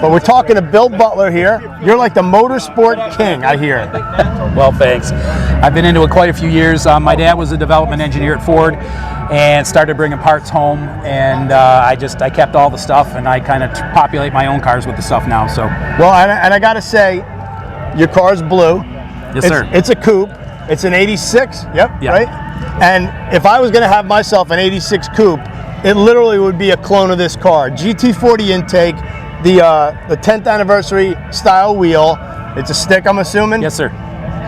But we're talking to Bill Butler here. You're like the motorsport king, I hear. Well, thanks. I've been into it quite a few years. My dad was a development engineer at Ford and started bringing parts home, and I kept all the stuff, and I kind of populate my own cars with the stuff now. So, well, and I got to say, your car's blue. Yes, sir. It's a coupe. It's an 86. Yep. Right. And if I was going to have myself an 86 coupe, it literally would be a clone of this car. GT40 intake, the 10th anniversary style wheel. It's a stick, I'm assuming. Yes, sir.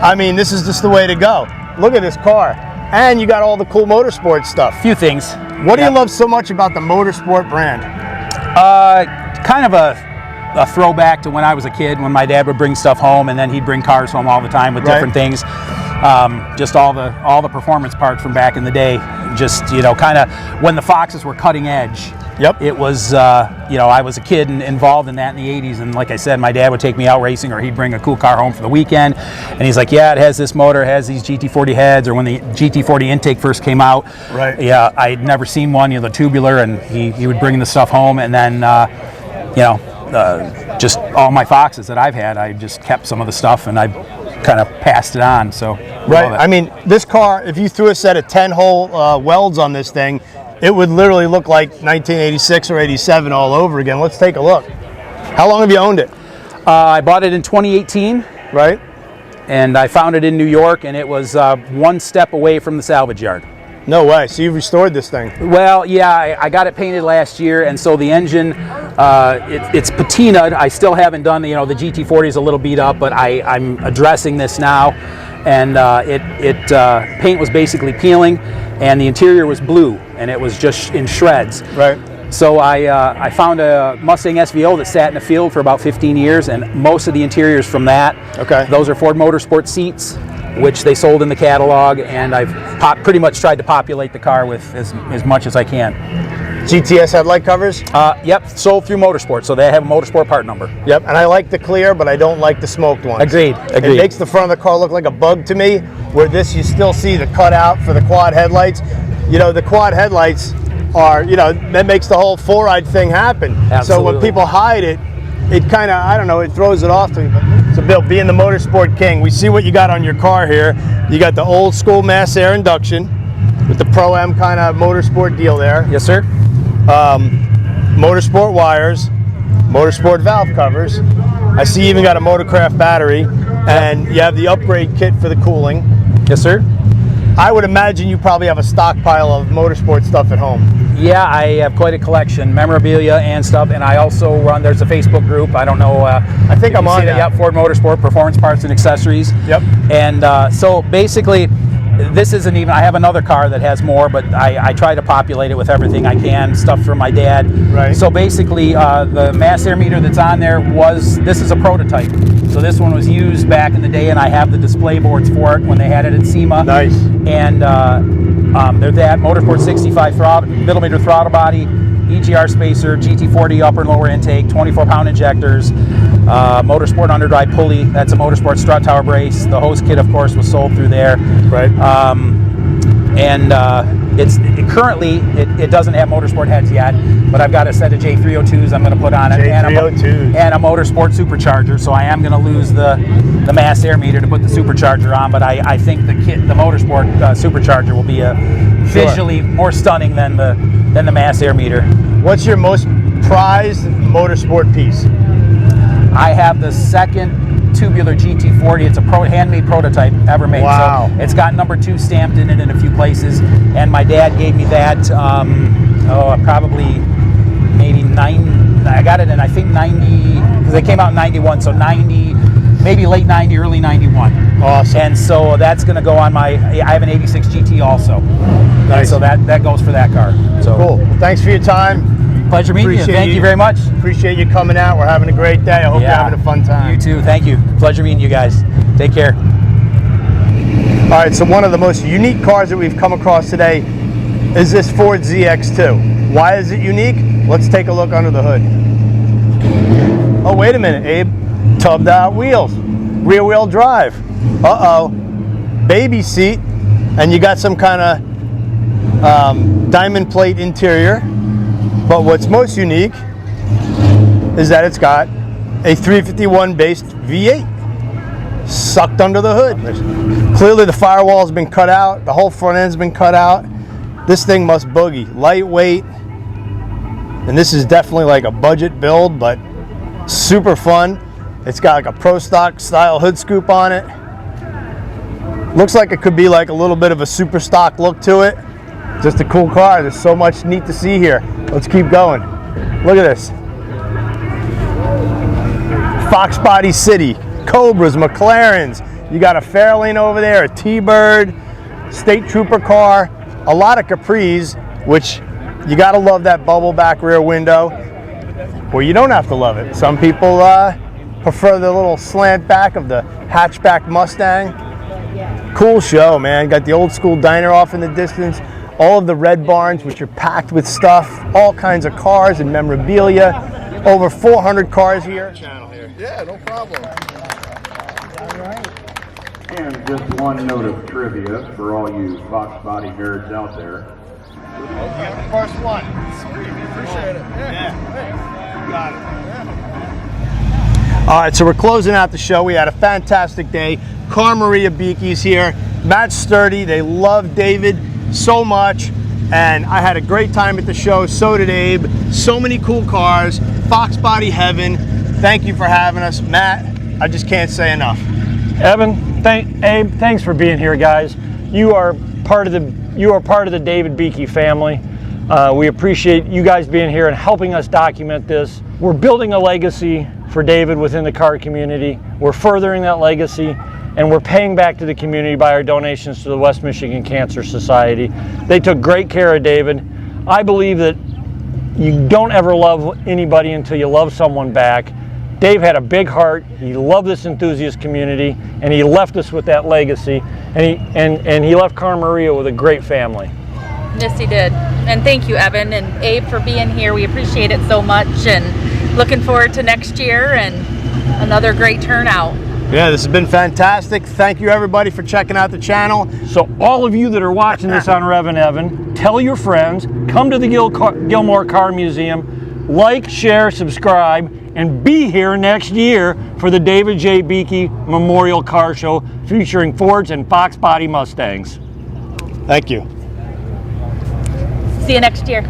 I mean, this is just the way to go. Look at this car. And you got all the cool motorsport stuff. Few things. What do you love so much about the motorsport brand? Kind of a throwback to when I was a kid, when my dad would bring stuff home, and then he'd bring cars home all the time with different things. Just all the performance parts from back in the day. Just, you know, kind of when the Foxes were cutting edge. Yep. It was, you know, I was a kid and involved in that in the 80s, and like I said, my dad would take me out racing, or he'd bring a cool car home for the weekend, and he's like, yeah, it has this motor, it has these GT40 heads, or when the GT40 intake first came out, yeah, I'd never seen one, you know, the tubular, and he would bring the stuff home, and then, you know, just all my Foxes that I've had, I just kept some of the stuff, and I kind of passed it on, so. Right, I mean, this car, if you threw a set of 10-hole welds on this thing, it would literally look like 1986 or 87 all over again. Let's take a look. How long have you owned it? I bought it in 2018. Right. And I found it in New York, and it was one step away from the salvage yard. No way. So you've restored this thing? Well, yeah, I got it painted last year, and so the engine, it's patinaed. I still haven't done, you know, the GT40 is a little beat up, but I'm addressing this now. And paint was basically peeling, and the interior was blue, and it was just in shreds. Right. So I found a Mustang SVO that sat in the field for about 15 years, and most of the interiors from that. Okay. Those are Ford Motorsport seats, which they sold in the catalog, and I've pretty much tried to populate the car with as much as I can. GTS headlight covers? Yep, sold through Motorsport, so they have a Motorsport part number. Yep, and I like the clear, but I don't like the smoked ones. Agreed. It makes the front of the car look like a bug to me, where this you still see the cutout for the quad headlights. You know, the quad headlights are, you know, that makes the whole four-eyed thing happen. Absolutely. So when people hide it, it kind of, I don't know, it throws it off to me. But, so Bill, being the motorsport king, we see what you got on your car here. You got the old school mass air induction with the Pro-Am kind of motorsport deal there. Yes, sir. Motorsport wires, motorsport valve covers. I see you even got a Motorcraft battery, and you have the upgrade kit for the cooling. Yes, sir. I would imagine you probably have a stockpile of motorsport stuff at home. Yeah, I have quite a collection, memorabilia and stuff, and I also run, there's a Facebook group, I don't know. I think I'm on that. Yep, Ford Motorsport, Performance Parts and Accessories. Yep. And so basically, this isn't even, I have another car that has more, but I try to populate it with everything I can, stuff from my dad. Right. So basically, the mass air meter that's on there this is a prototype. So this one was used back in the day, and I have the display boards for it when they had it at SEMA. Nice. And they're that Motorsport 65 millimeter throttle body, EGR spacer, GT40 upper and lower intake, 24-pound injectors, Motorsport underdrive pulley. That's a Motorsport strut tower brace. The hose kit, of course, was sold through there. Right. Currently it doesn't have Motorsport heads yet, but I've got a set of J302s I'm going to put on it, and a Motorsport supercharger. So I am going to lose the mass air meter to put the supercharger on, but I think the Motorsport supercharger will be visually more stunning than the mass air meter. What's your most prized motorsport piece? I have the second tubular GT40. It's a handmade prototype ever made. Wow. So it's got number 2 stamped in it in a few places, and my dad gave me that probably maybe I got it in, I think 90, because they came out in 91, so 90, maybe late 90, early 91. Awesome. And so that's going to go on I have an 86 GT also. Nice. And so that goes for that car. So cool. Well, thanks for your time. Pleasure meeting you. Thank you very much. Appreciate you coming out. We're having a great day. I hope you're having a fun time. You too. Thank you. Pleasure meeting you guys. Take care. All right, so one of the most unique cars that we've come across today is this Ford ZX2. Why is it unique? Let's take a look under the hood. Oh, wait a minute, Abe. Tubbed out wheels. Rear wheel drive. Uh-oh. Baby seat. And you got some kind of diamond plate interior. But what's most unique is that it's got a 351 based V8 sucked under the hood. Clearly the firewall's been cut out, the whole front end's been cut out. This thing must boogie. Lightweight, and this is definitely like a budget build, but super fun. It's got like a pro stock style hood scoop on it. Looks like it could be like a little bit of a super stock look to it. Just a cool car. There's so much neat to see here. Let's keep going. Look at this. Foxbody City, Cobras, McLarens. You got a Fairlane over there, a T-Bird, State Trooper car, a lot of Capris, which you gotta love that bubble back rear window. Well, you don't have to love it. Some people prefer the little slant back of the hatchback Mustang. Cool show, man. Got the old school diner off in the distance. All of the red barns, which are packed with stuff, all kinds of cars and memorabilia. Over 400 cars here. Yeah, no problem. And just one note of trivia for all you Foxbody nerds out there. First one. Sweet, appreciate it. Yeah. Got it. All right, so we're closing out the show. We had a fantastic day. Car Maria Beekey's here. Matt Sturdy. They love David so much. And I had a great time at the show. So did Abe. So many cool cars. Foxbody heaven. Thank you for having us. Matt, I just can't say enough. Evan, Abe, thanks for being here, guys. You are part of the David Beekey family. We appreciate you guys being here and helping us document this. We're building a legacy for David within the car community. We're furthering that legacy, and we're paying back to the community by our donations to the West Michigan Cancer Society. They took great care of David. I believe that you don't ever love anybody until you love someone back. Dave had a big heart. He loved this enthusiast community, and he left us with that legacy. And he left Car Maria with a great family. Yes, he did. And thank you, Evan and Abe, for being here. We appreciate it so much, and looking forward to next year and another great turnout. Yeah, this has been fantastic. Thank you, everybody, for checking out the channel. So all of you that are watching this on REVan Evan, tell your friends, come to the Gilmore Car Museum, like, share, subscribe, and be here next year for the David J. Beekey Memorial Car Show featuring Fords and Foxbody Mustangs. Thank you. See you next year.